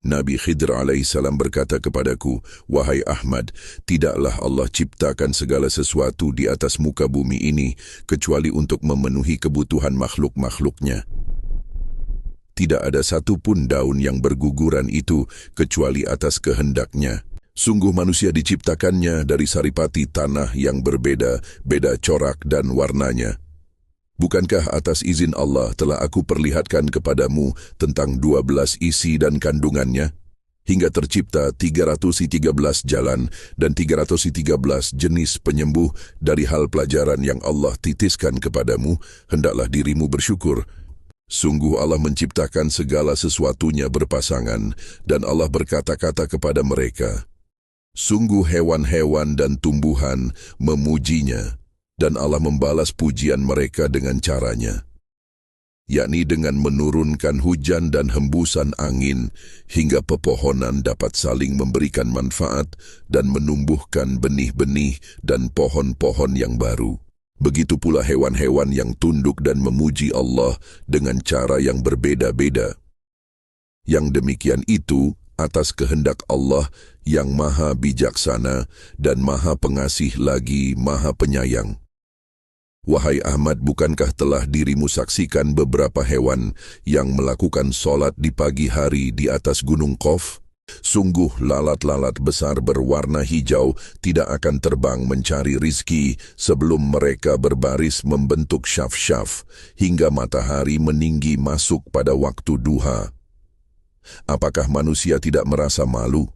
Nabi Khidr alaihissalam berkata kepadaku, "Wahai Ahmad, tidaklah Allah ciptakan segala sesuatu di atas muka bumi ini kecuali untuk memenuhi kebutuhan makhluk-makhluknya. Tidak ada satu pun daun yang berguguran itu kecuali atas kehendaknya. Sungguh manusia diciptakannya dari saripati tanah yang berbeda-beda corak dan warnanya. Bukankah atas izin Allah telah aku perlihatkan kepadamu tentang 12 isi dan kandungannya? Hingga tercipta 313 jalan dan 313 jenis penyembuh dari hal pelajaran yang Allah titiskan kepadamu, hendaklah dirimu bersyukur. Sungguh Allah menciptakan segala sesuatunya berpasangan, dan Allah berkata-kata kepada mereka, sungguh hewan-hewan dan tumbuhan memujinya. Dan Allah membalas pujian mereka dengan caranya, yakni dengan menurunkan hujan dan hembusan angin hingga pepohonan dapat saling memberikan manfaat dan menumbuhkan benih-benih dan pohon-pohon yang baru. Begitu pula hewan-hewan yang tunduk dan memuji Allah dengan cara yang berbeda-beda. Yang demikian itu atas kehendak Allah yang maha bijaksana dan maha pengasih lagi maha penyayang. Wahai Ahmad, bukankah telah dirimu saksikan beberapa hewan yang melakukan solat di pagi hari di atas gunung Qaf? Sungguh lalat-lalat besar berwarna hijau tidak akan terbang mencari rizki sebelum mereka berbaris membentuk syaf-syaf hingga matahari meninggi masuk pada waktu duha. Apakah manusia tidak merasa malu?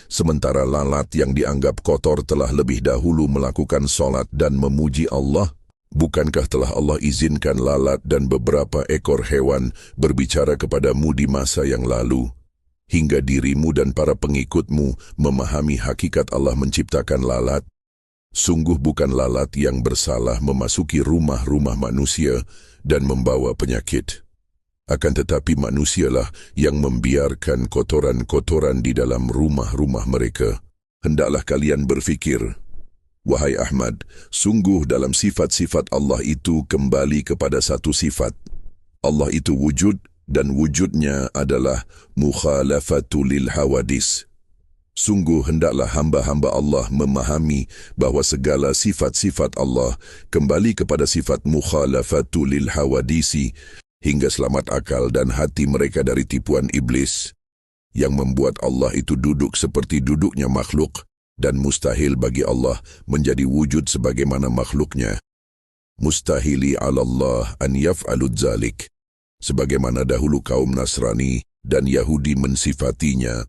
Sementara lalat yang dianggap kotor telah lebih dahulu melakukan solat dan memuji Allah. Bukankah telah Allah izinkan lalat dan beberapa ekor hewan berbicara kepadamu di masa yang lalu, hingga dirimu dan para pengikutmu memahami hakikat Allah menciptakan lalat? Sungguh bukan lalat yang bersalah memasuki rumah-rumah manusia dan membawa penyakit. Akan tetapi manusialah yang membiarkan kotoran-kotoran di dalam rumah-rumah mereka. Hendaklah kalian berfikir, wahai Ahmad, sungguh dalam sifat-sifat Allah itu kembali kepada satu sifat. Allah itu wujud dan wujudnya adalah mukhalafatul lil hawadis. Sungguh hendaklah hamba-hamba Allah memahami bahawa segala sifat-sifat Allah kembali kepada sifat mukhalafatul lil hawadisi hingga selamat akal dan hati mereka dari tipuan iblis yang membuat Allah itu duduk seperti duduknya makhluk. Dan mustahil bagi Allah menjadi wujud sebagaimana makhluknya. Mustahili ala Allah an yaf'alud zalik. Sebagaimana dahulu kaum Nasrani dan Yahudi mensifatinya,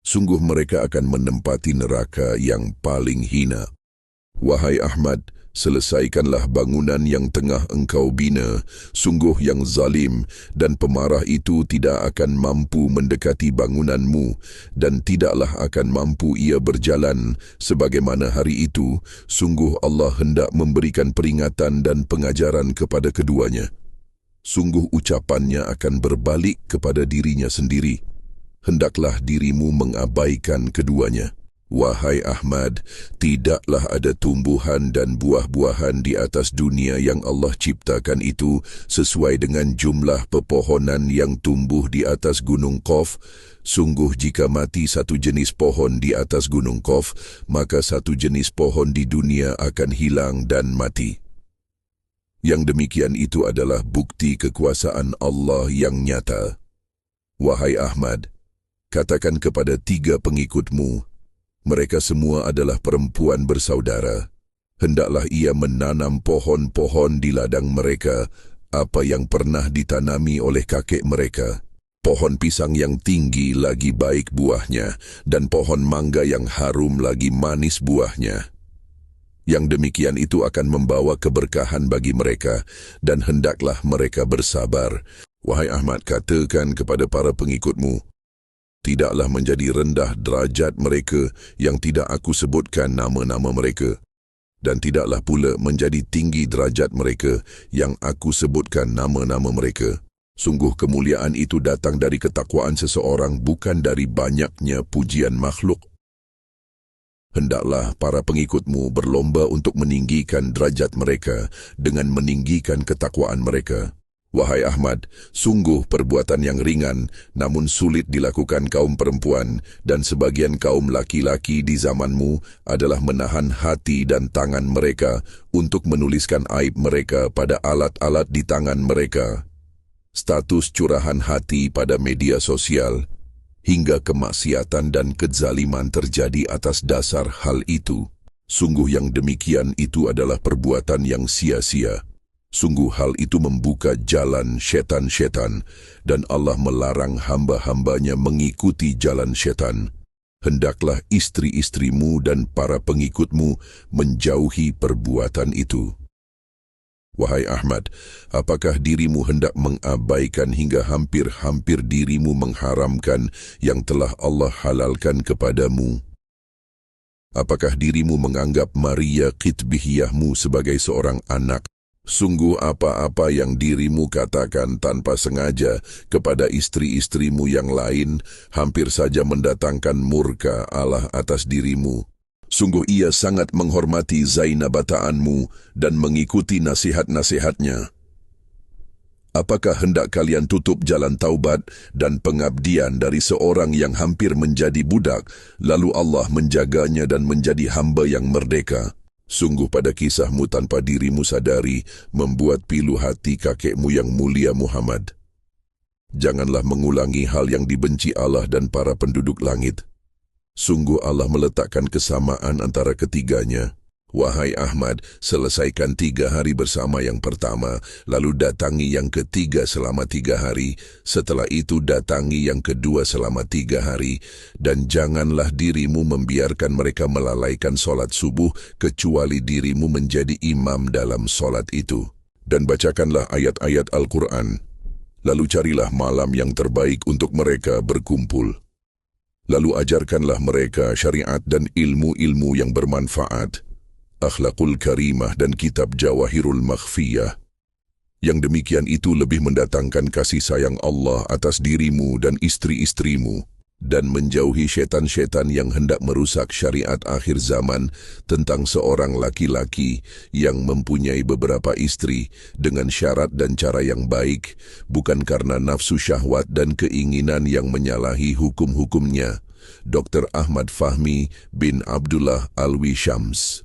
sungguh mereka akan menempati neraka yang paling hina. Wahai Ahmad, selesaikanlah bangunan yang tengah engkau bina. Sungguh yang zalim dan pemarah itu tidak akan mampu mendekati bangunanmu dan tidaklah akan mampu ia berjalan sebagaimana hari itu. Sungguh Allah hendak memberikan peringatan dan pengajaran kepada keduanya. Sungguh ucapannya akan berbalik kepada dirinya sendiri. Hendaklah dirimu mengabaikan keduanya. Wahai Ahmad, tidaklah ada tumbuhan dan buah-buahan di atas dunia yang Allah ciptakan itu sesuai dengan jumlah pepohonan yang tumbuh di atas gunung Qaf. Sungguh jika mati satu jenis pohon di atas gunung Qaf, maka satu jenis pohon di dunia akan hilang dan mati. Yang demikian itu adalah bukti kekuasaan Allah yang nyata. Wahai Ahmad, katakan kepada 3 pengikutmu, mereka semua adalah perempuan bersaudara. Hendaklah ia menanam pohon-pohon di ladang mereka, apa yang pernah ditanami oleh kakek mereka. Pohon pisang yang tinggi lagi baik buahnya, dan pohon mangga yang harum lagi manis buahnya. Yang demikian itu akan membawa keberkahan bagi mereka, dan hendaklah mereka bersabar. Wahai Ahmad, katakan kepada para pengikutmu, tidaklah menjadi rendah derajat mereka yang tidak aku sebutkan nama-nama mereka, dan tidaklah pula menjadi tinggi derajat mereka yang aku sebutkan nama-nama mereka. Sungguh kemuliaan itu datang dari ketakwaan seseorang, bukan dari banyaknya pujian makhluk. Hendaklah para pengikutmu berlomba untuk meninggikan derajat mereka dengan meninggikan ketakwaan mereka. Wahai Ahmad, sungguh perbuatan yang ringan namun sulit dilakukan kaum perempuan dan sebagian kaum laki-laki di zamanmu adalah menahan hati dan tangan mereka untuk menuliskan aib mereka pada alat-alat di tangan mereka. Status curahan hati pada media sosial hingga kemaksiatan dan kezaliman terjadi atas dasar hal itu. Sungguh yang demikian itu adalah perbuatan yang sia-sia. Sungguh hal itu membuka jalan syaitan-syaitan dan Allah melarang hamba-hambanya mengikuti jalan syaitan. Hendaklah istri-istrimu dan para pengikutmu menjauhi perbuatan itu. Wahai Ahmad, apakah dirimu hendak mengabaikan hingga hampir-hampir dirimu mengharamkan yang telah Allah halalkan kepadamu? Apakah dirimu menganggap Maria Qitbihiyahmu sebagai seorang anak? Sungguh apa-apa yang dirimu katakan tanpa sengaja kepada istri-istrimu yang lain hampir saja mendatangkan murka Allah atas dirimu. Sungguh ia sangat menghormati Zainabataanmu dan mengikuti nasihat-nasihatnya. Apakah hendak kalian tutup jalan taubat dan pengabdian dari seorang yang hampir menjadi budak, lalu Allah menjaganya dan menjadi hamba yang merdeka? Sungguh pada kisahmu tanpa dirimu sadari membuat pilu hati kakekmu yang mulia Muhammad. Janganlah mengulangi hal yang dibenci Allah dan para penduduk langit. Sungguh Allah meletakkan kesamaan antara ketiganya. Wahai Ahmad, selesaikan 3 hari bersama yang pertama, lalu datangi yang ketiga selama 3 hari, setelah itu datangi yang kedua selama 3 hari, dan janganlah dirimu membiarkan mereka melalaikan solat subuh, kecuali dirimu menjadi imam dalam solat itu. Dan bacakanlah ayat-ayat Al-Quran, lalu carilah malam yang terbaik untuk mereka berkumpul. Lalu ajarkanlah mereka syariat dan ilmu-ilmu yang bermanfaat, Akhlaqul Karimah dan kitab Jawahirul Makhfiyah. Yang demikian itu lebih mendatangkan kasih sayang Allah atas dirimu dan istri-istrimu, dan menjauhi syaitan-syaitan yang hendak merusak syariat akhir zaman tentang seorang laki-laki yang mempunyai beberapa istri dengan syarat dan cara yang baik, bukan karena nafsu syahwat dan keinginan yang menyalahi hukum-hukumnya. Dr. Ahmad Fahmi bin Abdullah Alwi Syams.